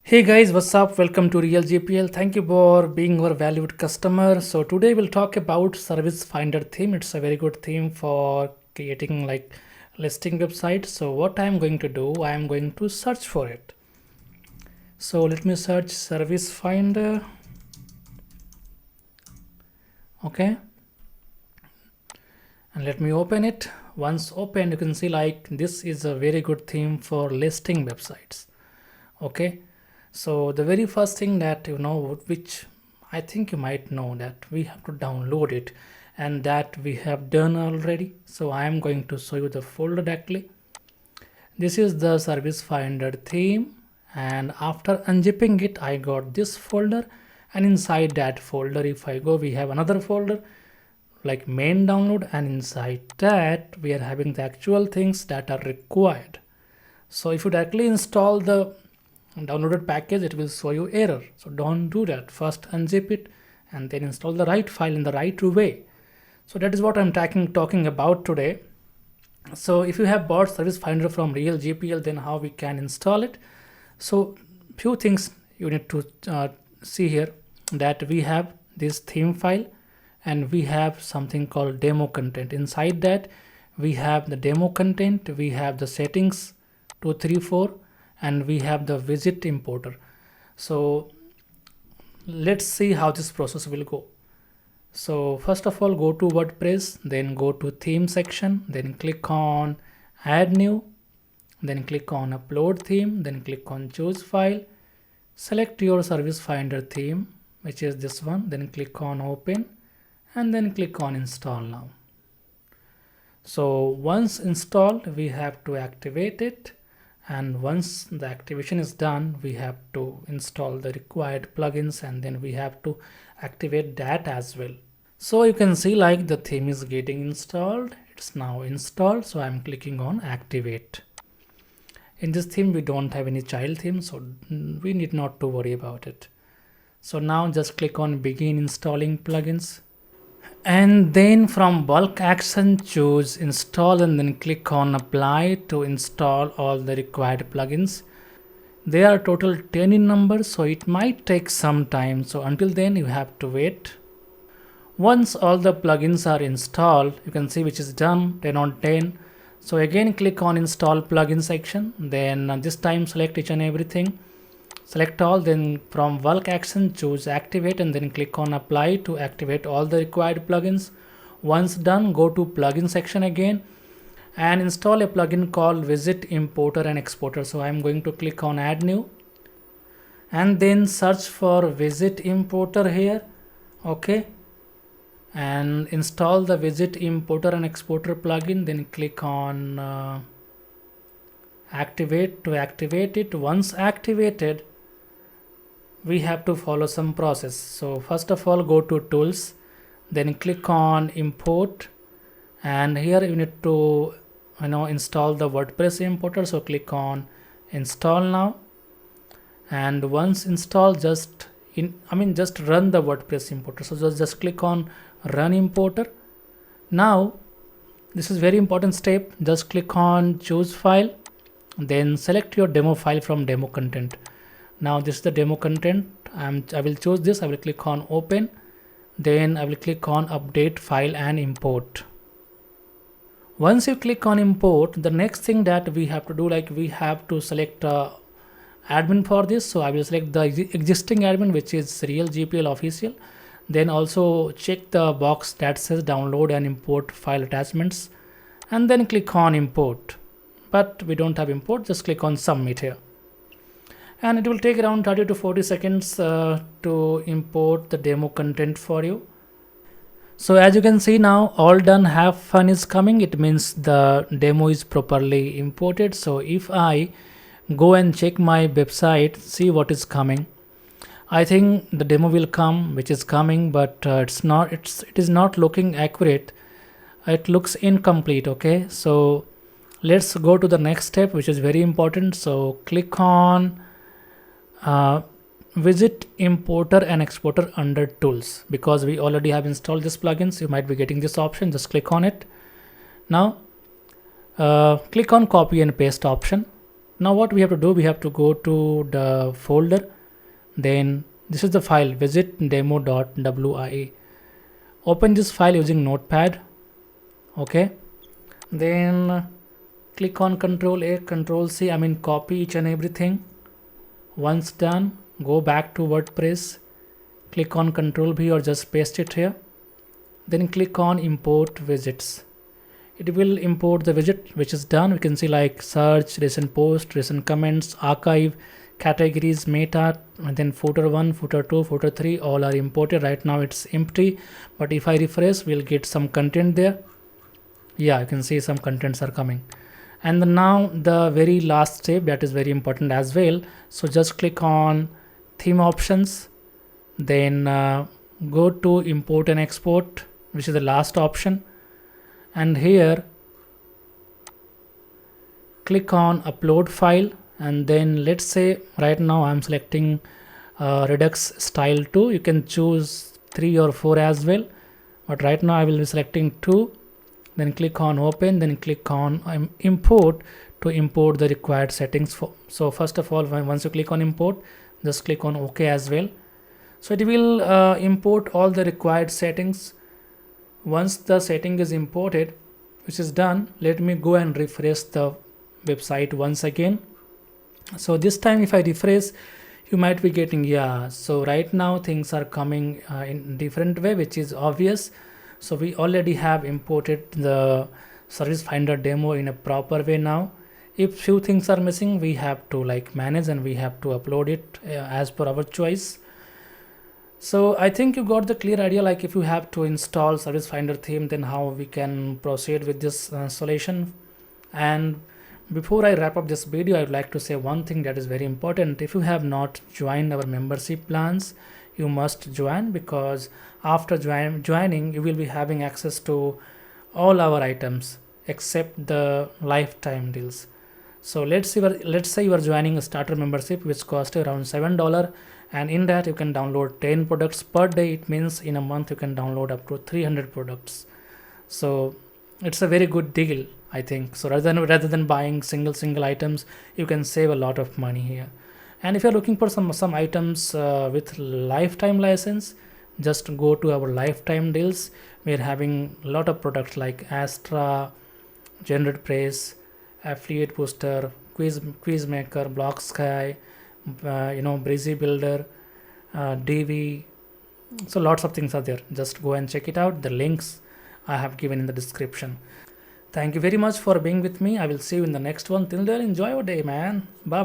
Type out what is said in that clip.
Hey guys, what's up? Welcome to Real GPL. Thank you for being our valued customer. So today we'll talk about Service Finder theme. It's a very good theme for creating like listing website. So what I'm going to do, I'm going to search for it. So let me search Service Finder. Okay. And let me open it. Once open, you can see like this is a very good theme for listing websites. Okay. So the very first thing that which I think you might know, that we have to download it, and that we have done already. So I am going to show you the folder directly. This is the Service Finder theme, and after unzipping it I got this folder, and inside that folder if I go, we have another folder like main download, and inside that we are having the actual things that are required. So if you directly install the downloaded package, it will show you error. So don't do that. First unzip it and then install the right file in the right way. So that is what I'm talking about today. So if you have bought Service Finder from Real GPL, then how we can install it? So few things you need to see here, that we have this theme file and we have something called demo content. Inside that we have the demo content, we have the settings 234, and we have the widget importer. So let's see how this process will go. So first of all, go to WordPress, then go to theme section, then click on add new, then click on upload theme, then click on choose file, select your Service Finder theme, which is this one, then click on open, and then click on install now. So once installed, we have to activate it, and once the activation is done, we have to install the required plugins, and then we have to activate that as well. So you can see like the theme is getting installed. It's now installed, so I'm clicking on activate. In this theme we don't have any child theme, so we need not to worry about it. So now just click on begin installing plugins, and then from bulk action choose install, and then click on apply to install all the required plugins. They are total 10 in number, so it might take some time. So until then you have to wait. Once all the plugins are installed, you can see which is done, 10 on 10. So again click on install plugin section, then this time select each and everything, select all, then from bulk action choose activate, and then click on apply to activate all the required plugins. Once done, go to plugin section again and install a plugin called widget importer and exporter. So I'm going to click on add new and then search for widget importer here. Okay, and install the widget importer and exporter plugin, then click on activate to activate it. Once activated, we have to follow some process. So first of all, go to tools, then click on import, and here you need to install the WordPress importer. So click on install now, and once installed, just run the WordPress importer. So just click on run importer. Now this is very important step. Just click on choose file, then select your demo file from demo content. Now this is the demo content. I will choose this. I will click on open, then I will click on update file and import. Once you click on import, the next thing that we have to do, like we have to select admin for this. So I will select the existing admin, which is Real GPL official. Then also check the box that says download and import file attachments, and then click on import. But we don't have import, just click on submit here. And it will take around 30 to 40 seconds to import the demo content for you. So as you can see now, all done, have fun is coming. It means the demo is properly imported. So if I go and check my website, see what is coming, I think the demo will come, which is coming, but it is not looking accurate. It looks incomplete. Okay, so let's go to the next step, which is very important. So click on widget importer and exporter under tools, because we already have installed this plugins. You might be getting this option. Just click on it. Now click on copy and paste option. Now what we have to do, we have to go to the folder, then this is the file visit demo.wia. Open this file using notepad. Okay, then click on Control A, Control C, copy each and everything. Once done, go back to WordPress, click on Control V or just paste it here, then click on import widgets. It will import the widget which is done. We can see like search, recent post, recent comments, archive, categories, meta, and then footer 1, footer 2, footer 3 all are imported. Right now it's empty, but if I refresh, we'll get some content there. Yeah, you can see some contents are coming. And now the very last step, that is very important as well. So just click on theme options, then go to import and export, which is the last option, and here click on upload file, and then let's say right now I'm selecting Redux style 2. You can choose 3 or 4 as well, but right now I will be selecting 2. Then click on open, then click on import to import the required settings for. So first of all, once you click on import, just click on OK as well. So it will import all the required settings. Once the setting is imported, which is done, let me go and refresh the website once again. So this time if I refresh, you might be getting, yeah, so right now things are coming in different way, which is obvious. So we already have imported the Service Finder demo in a proper way now. If few things are missing, we have to like manage and we have to upload it as per our choice. So I think you got the clear idea, like if you have to install Service Finder theme, then how we can proceed with this installation. And before I wrap up this video, I would like to say one thing that is very important. If you have not joined our membership plans, you must join, because after joining you will be having access to all our items except the lifetime deals. So let's say you are joining a starter membership which costs around $7, and in that you can download 10 products per day. It means in a month you can download up to 300 products. So it's a very good deal, I think. So rather than buying single items, you can save a lot of money here. And if you're looking for some items with lifetime license, just go to our lifetime deals. We're having a lot of products like Astra, GeneratePress, Affiliate Booster, Quiz Maker, BlockSky, Breezy Builder, Divi. So lots of things are there. Just go and check it out. The links I have given in the description. Thank you very much for being with me. I will see you in the next one. Till then, enjoy your day, man. Bye.